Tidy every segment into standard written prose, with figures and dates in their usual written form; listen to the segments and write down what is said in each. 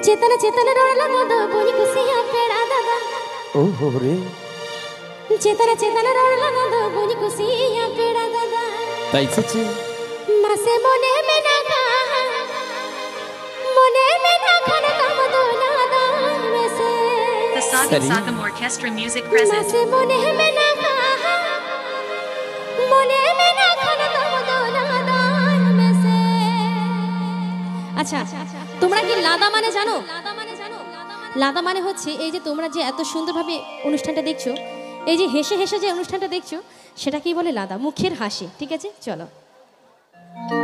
चेतन चेतन रोडला दादा बोनी खुशिया पेड़ा दादा ओ हो रे चेतन चेतन रोडला दादा बोनी खुशिया पेड़ा दादा ताईचे मासे मोने में ना खाना काम दो नादा वैसे The Sagan Sakam Orchestra music present. मासे मोने में ना खाना काम दो नादा वैसे। अच्छा তোমরা কি লাদা মানে জানো? লাদা মানে হচ্ছে এই যে তোমরা যে এত সুন্দরভাবে অনুষ্ঠানটা দেখছো, এই যে হেসে হেসে যে অনুষ্ঠানটা দেখছো সেটা কি বলে লাদা, মুখের হাসি। ঠিক আছে চলো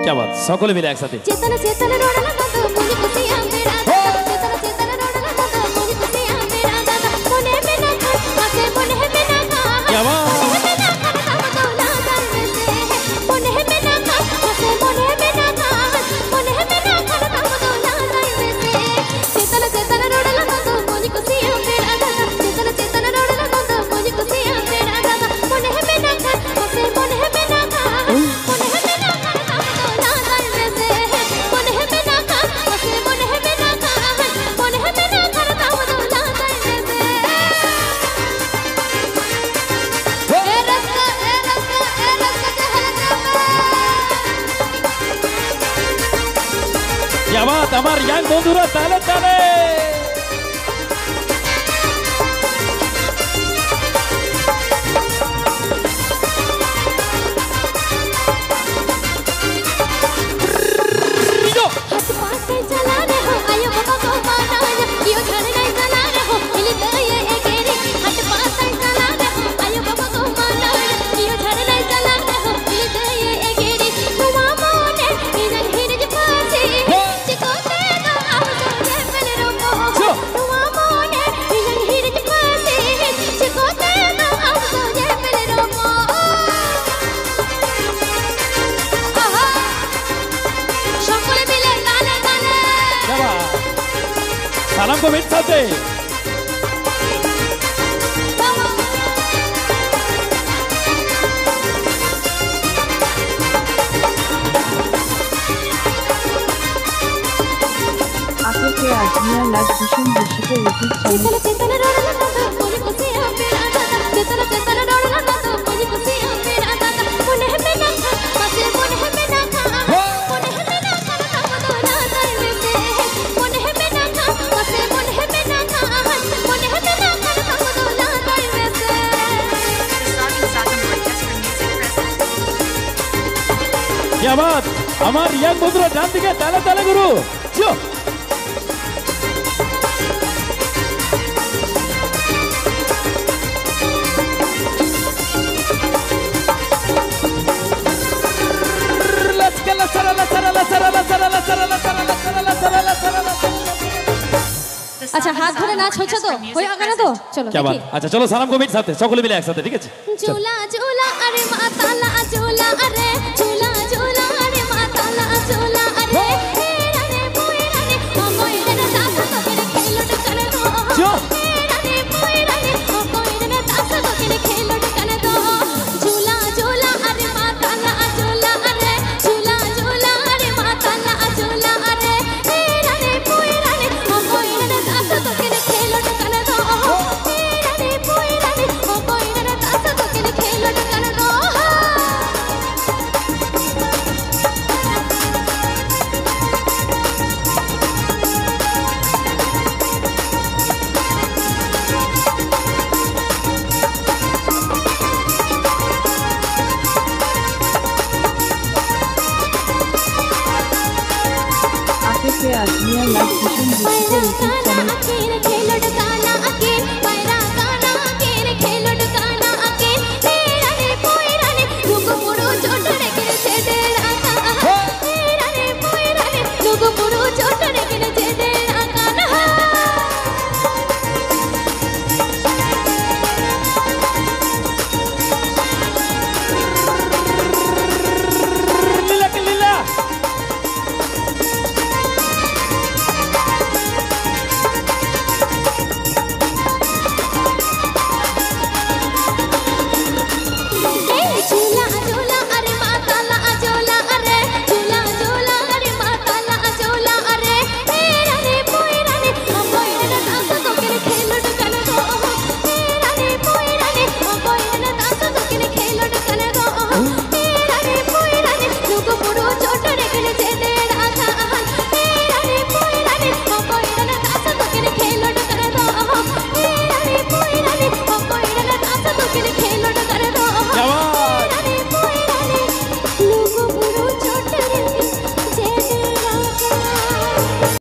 क्या बात, সকলে মিলে একসাথে। चेतन चेतन रोडला दादा बोनी खुशिया पेड़ा दादा चेतन चेतन रोडला दादा बोनी खुशिया पेड़ा दादा मोने में ना खासे मोने में ना क्या बात क्या बात, আমার ইয়াং বন্ধুরা তালে তালে। salam ko mit saate आपके के आजमिया लाज भूषण ऋषि को यूट्यूब चैनल चेतन रोडला दादा बोनी खुशिया पेड़ा दादा चेतन चेतन रोडला दादा बोनी खुशिया पेड़ा दादा मोने में ना खासे मोने में ना खाना काम दो नादा वैसे मोने में ना खासे मोने में ना खाना काम दो नादा वैसे। The Sagan Sakam Orchestra music present. क्या बात, আমার ইয়াং বন্ধুরা ডান দিকে তালে তালে গুরু চো। अच्छा हाथ धरे नाच होছে তো হয়ে গেল তো চলো क्या बात, अच्छा चलो সালাম কো মিট সাথে সকলে মিলে একসাথে। ঠিক আছে झूला झूला अरे माताला झूला अरे झूला झूला अरे माताला झूला अरे रे पुईरा रे कोई रे दास तो के खेलट कर दो जो रे पुईरा रे कोई रे दास तो के खेलट कर दो झूला झूला अरे माताला झूला अरे झूला झूला अरे माताला झूला अरे रे पुईरा रे कोई रे दास तो के खेलट कर दो रे पुईरा रे कोई रे दास तो के खेलट कर दो। आपके के आजमिया लाज भूषण ऋषि को यूट्यूब चैनल